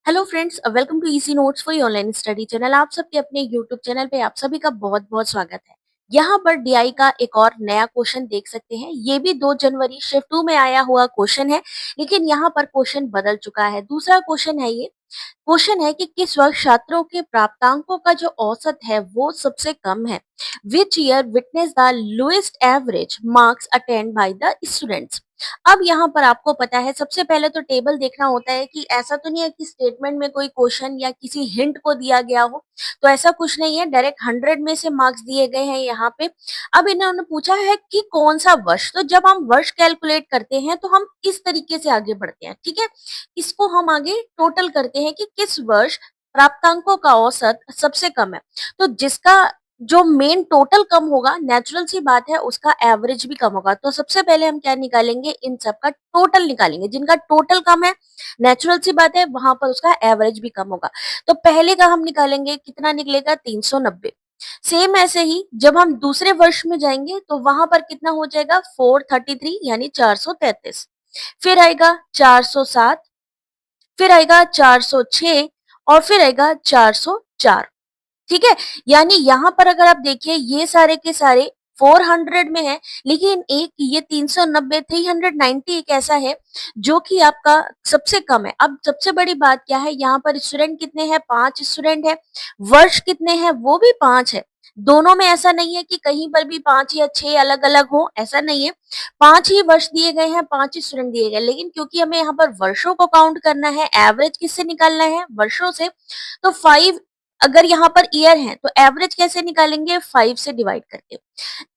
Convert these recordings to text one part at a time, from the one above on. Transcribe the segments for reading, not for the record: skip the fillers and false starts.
Hello friends, welcome to easy notes for online study channel. आप सबके अपने YouTube channel पे आप सभी का बहुत बहुत स्वागत है। यहाँ पर डीआई का एक और नया क्वेश्चन देख सकते हैं। ये भी 2 जनवरी शिफ्ट 2 में आया हुआ क्वेश्चन है, लेकिन यहाँ पर क्वेश्चन बदल चुका है। दूसरा क्वेश्चन है ये। क्वेश्चन है कि किस वर्ष छात्रों के प्राप्तांकों का जो औसत है वो सबसे कम है। Which year witness the lowest average marks attend by the students. अब यहाँ पर आपको पता है, सबसे पहले तो टेबल देखना होता है कि ऐसा तो नहीं है कि स्टेटमेंट में कोई क्वेश्चन या किसी हिंट को दिया गया हो। तो ऐसा कुछ नहीं है, डायरेक्ट 100 में से मार्क्स दिए गए हैं यहाँ पे। अब इन्होंने पूछा है कि कौन सा वर्ष। तो जब हम वर्ष कैलकुलेट करते हैं तो हम इस तरीके से आगे बढ़ते हैं, ठीक है। इसको हम आगे टोटल करते हैं कि किस वर्ष प्राप्तांकों का औसत सबसे कम है। तो जिसका जो मेन टोटल कम होगा, नेचुरल सी बात है, उसका एवरेज भी कम होगा। तो सबसे पहले हम क्या निकालेंगे, इन सब का टोटल निकालेंगे। जिनका टोटल कम है, नेचुरल सी बात है, वहां पर उसका एवरेज भी कम होगा। तो पहले का हम निकालेंगे, कितना निकलेगा, 390। सेम ऐसे ही जब हम दूसरे वर्ष में जाएंगे तो वहां पर कितना हो जाएगा, 433 यानी 433। फिर आएगा 407, फिर आएगा 406 और फिर आएगा 404। ठीक है। यानी यहाँ पर अगर आप देखिए, ये सारे के सारे 400 में है, लेकिन एक ये 390 390 एक ऐसा है जो कि आपका सबसे कम है। अब सबसे बड़ी बात क्या है, यहाँ पर स्टूडेंट कितने हैं, 5 स्टूडेंट है। वर्ष कितने हैं, वो भी 5 है। दोनों में ऐसा नहीं है कि कहीं पर भी 5 या 6 अलग अलग हो, ऐसा नहीं है। 5 ही वर्ष दिए गए हैं, 5 ही स्टूडेंट दिए गए, लेकिन क्योंकि हमें यहाँ पर वर्षों को काउंट करना है, एवरेज किससे निकालना है, वर्षों से। तो 5 अगर यहाँ पर ईयर है तो एवरेज कैसे निकालेंगे, 5 से डिवाइड करके।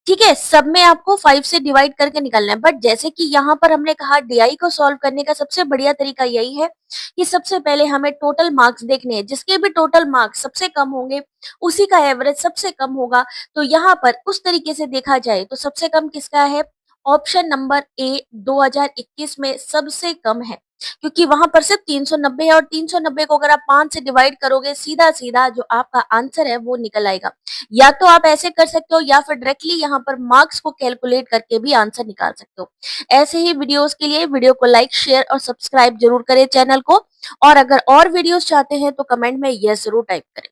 ठीक है, सब में आपको 5 से डिवाइड करके निकालना है। बट जैसे कि यहाँ पर हमने कहा, डीआई को सॉल्व करने का सबसे बढ़िया तरीका यही है कि सबसे पहले हमें टोटल मार्क्स देखने हैं। जिसके भी टोटल मार्क्स सबसे कम होंगे, उसी का एवरेज सबसे कम होगा। तो यहाँ पर उस तरीके से देखा जाए तो सबसे कम किसका है, ऑप्शन नंबर ए 2021 में सबसे कम है, क्योंकि वहां पर सिर्फ 390 है। और 390 को अगर आप 5 से डिवाइड करोगे, सीधा सीधा जो आपका आंसर है वो निकल आएगा। या तो आप ऐसे कर सकते हो, या फिर डायरेक्टली यहाँ पर मार्क्स को कैलकुलेट करके भी आंसर निकाल सकते हो। ऐसे ही वीडियोस के लिए वीडियो को लाइक, शेयर और सब्सक्राइब जरूर करें चैनल को। और अगर और वीडियोस चाहते हैं तो कमेंट में यस जरूर टाइप करें।